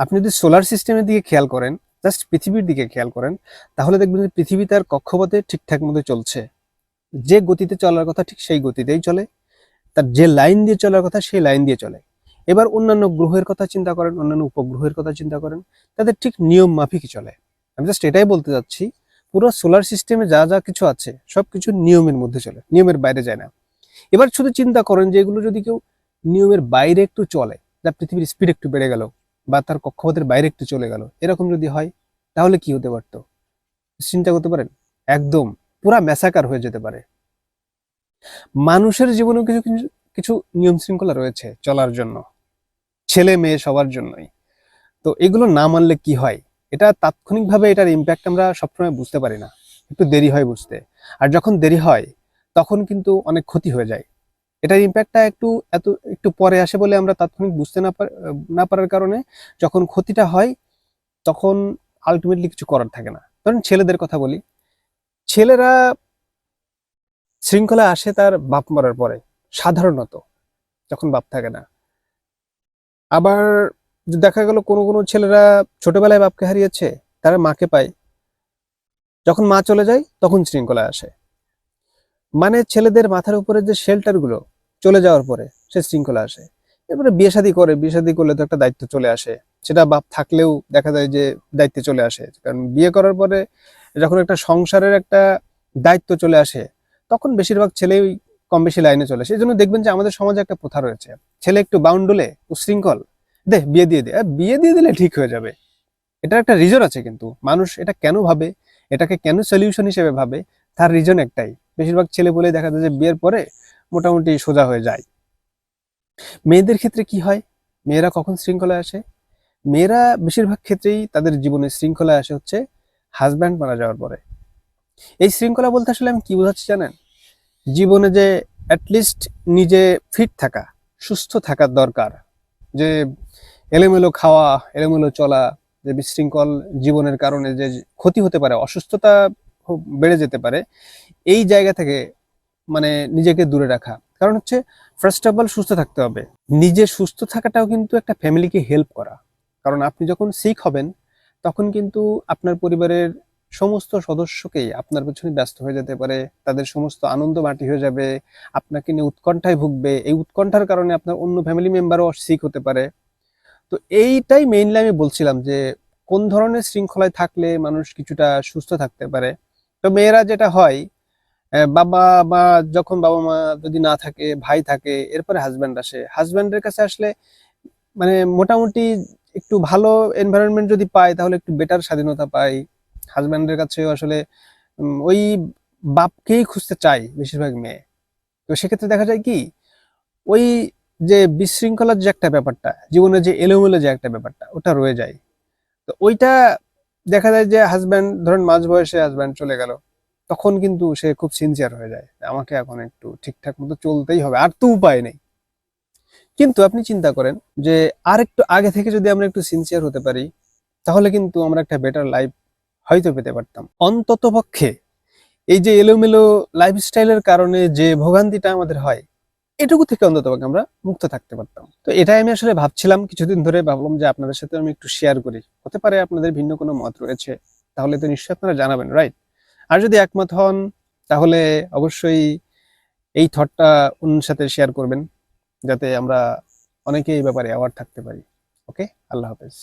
আপনি যদি সোলার সিস্টেমের দিকে খেয়াল করেন, জাস্ট পৃথিবীর দিকে খেয়াল করেন, তাহলে দেখবেন যে পৃথিবী তার কক্ষপথে ঠিকঠাক মতো চলছে। যে গতিতে চলার কথা ঠিক সেই গতিতেই চলে, তার যে লাইন দিয়ে চলার কথা সেই লাইন দিয়ে চলে। এবার অন্যান্য গ্রহের কথা চিন্তা করেন, অন্যান্য উপগ্রহের কথা চিন্তা করেন, তাদের ঠিক নিয়ম মাফিকই চলে। আমি জাস্ট এটাই বলতে চাচ্ছি, পুরো সোলার সিস্টেমে যা যা কিছু আছে সবকিছু নিয়মের মধ্যে চলে, নিয়মের বাইরে যায় না। এবার শুধু চিন্তা করেন যে এগুলো যদি কেউ নিয়মের বাইরে একটু চলে, যা পৃথিবীর স্পিড একটু বেড়ে গেল বা তার কক্ষপথের বাইরে একটু চলে গেল, এরকম যদি হয় তাহলে কি হতে পারতো? চিন্তা করতে পারেন, একদম পুরা ম্যাসাকার হয়ে যেতে পারে। মানুষের জীবনেও কিছু কিছু কিছু নিয়ম শৃঙ্খলা রয়েছে চলার জন্য, ছেলে মেয়ে সবার জন্যই। তো এগুলো না মানলে কি হয়, এটা তাৎক্ষণিকভাবে এটার ইম্প্যাক্ট আমরা সবসময় বুঝতে পারি না, একটু দেরি হয় বুঝতে। আর যখন দেরি হয় তখন কিন্তু অনেক ক্ষতি হয়ে যায়। এটার ইম্প্যাক্টটা একটু পরে আসে বলে আমরা তাৎক্ষণিক বুঝতে না পারার কারণে যখন ক্ষতিটা হয় তখন আলটিমেটলি কিছু করার থাকে না। ধরেন ছেলেদের কথা বলি, ছেলেরা শৃঙ্খলা আসে তার বাপ মরার পরে সাধারণত, যখন বাপ থাকে না। আবার দেখা গেল কোনো কোনো ছেলেরা ছোটবেলায় বাপকে হারিয়েছে, তারা মাকে পায়, যখন মা চলে যায় তখন শৃঙ্খলা আসে। মানে ছেলেদের মাথার উপরে যে শেল্টার গুলো চলে যাওয়ার পরে সে শৃঙ্খলা আসে। এরপরে বিয়ে শাদী করে, বিয়ে শাদী করলে তো একটা দায়িত্ব চলে আসে, সেটা বাপ থাকলেও দেখা যায় যে দায়িত্বে চলে আসে। কারণ বিয়ে করার পরে যখন একটা সংসারের একটা দায়িত্ব চলে আসে তখন বেশিরভাগ ছেলেই কম বেশি লাইনে চলে আসে। এই জন্য দেখবেন যে আমাদের সমাজে একটা প্রথা রয়েছে, ছেলে একটু বাউন্ডুলে উশৃঙ্খল, দে বিয়ে দিয়ে দে, বিয়ে দিয়ে দিলে ঠিক হয়ে যাবে। এটার একটা রিজন আছে, কিন্তু মানুষ এটা কেন ভাবে, এটাকে কেন সলিউশন হিসেবে ভাবে, তার রিজন একটাই, বেশিরভাগ ছেলে বলে দেখা যায় যে বিয়ের পরে মোটামুটি সোজা হয়ে যায়। মেয়েদের ক্ষেত্রে কি হয়, মেয়েরা কখন শৃঙ্খলায় আসে? মেয়েরা বেশিরভাগ ক্ষেত্রেই তাদের জীবনে শৃঙ্খলায় আসে হচ্ছে হাজব্যান্ড মারা যাওয়ার পরে। এই শৃঙ্খলা বলতে আসলে আমি কি বোঝাচ্ছি জানেন? জীবনে যে অ্যাটলিস্ট নিজে ফিট থাকা, সুস্থ থাকার দরকার, যে এলোমেলো খাওয়া, এলোমেলো চলা, যে বিশৃঙ্খল জীবনের কারণে যে ক্ষতি হতে পারে, অসুস্থতা বেড়ে যেতে পারে, এই জায়গা থেকে মানে নিজেকে দূরে রাখা। কারণ হচ্ছে ফার্স্ট অফ অল সুস্থ থাকতে হবে। নিজে সুস্থ থাকাটাও কিন্তু একটা ফ্যামিলিকে হেল্প করা। কারণ আপনি যখন সিক হবেন তখন কিন্তু আপনার পরিবারের সমস্ত সদস্যকেই আপনার পেছনে ব্যস্ত হয়ে যেতে পারে, তাদের সমস্ত আনন্দ মাটি হয়ে যাবে, আপনাকে নিয়ে উৎকণ্ঠায় ভুগবে। এই উৎকণ্ঠার কারণে আপনার অন্য ফ্যামিলি মেম্বারও সিক হতে পারে। তো এইটাই মেইনলি আমি বলছিলাম যে কোন ধরনের শৃঙ্খলায় থাকলে মানুষ কিছুটা সুস্থ থাকতে পারে। তো মেয়েরা যেটা হয়, বাবা মা, যখন বাবা মা যদি না থাকে, ভাই থাকে, এরপরে হাজব্যান্ড আসে, হাজব্যান্ডের কাছে আসলে মানে মোটামুটি একটু ভালো এনভায়রনমেন্ট যদি পায় তাহলে একটু বেটার স্বাধীনতা পায়। হাজব্যান্ডের কাছেও আসলে ওই বাপকেই খুঁজতে চায় বেশিরভাগ মেয়ে। তো সেক্ষেত্রে দেখা যায় কি, ওই যে বিশৃঙ্খলার যে একটা ব্যাপারটা, জীবনে যে এলোমেলো যে একটা ব্যাপারটা ওটা রয়ে যায়। তো ওইটা দেখা যায় যে হাজব্যান্ড ধরেন মাঝ বয়সে হাজব্যান্ড চলে গেল, তখন কিন্তু সে খুব সিনসিয়ার হয়ে যায়, আমাকে এখন একটু ঠিকঠাক মতো চলতেই হবে, আর তো উপায় নেই। কিন্তু আপনি চিন্তা করেন যে আর একটু আগে থেকে যদি আমরা একটু সিনসিয়ার হতে পারি তাহলে কিন্তু আমরা একটা বেটার লাইফ হয়তো পেতে পারতাম। অন্তত পক্ষে এই যে এলোমেলো লাইফস্টাইলের কারণে যে ভোগান্তিটা আমাদের হয়, এটুকু থেকে অন্তত আমরা মুক্ত থাকতে পারতাম। তো এটাই আমি আসলে ভাবছিলাম, কিছুদিন ধরে ভাবলাম যে আপনাদের সাথে আমি একটু শেয়ার করি। হতে পারে আপনাদের ভিন্ন কোনো মত রয়েছে, তাহলে তো নিশ্চয়ই আপনারা জানাবেন, রাইট? আর যদি একমত হন তাহলে অবশ্যই এই থটটা অন্যের সাথে শেয়ার করবেন, যাতে আমরা অনেকে এই ব্যাপারে অ্যাওয়ার থাকতে পারি। ওকে, আল্লাহ হাফেজ।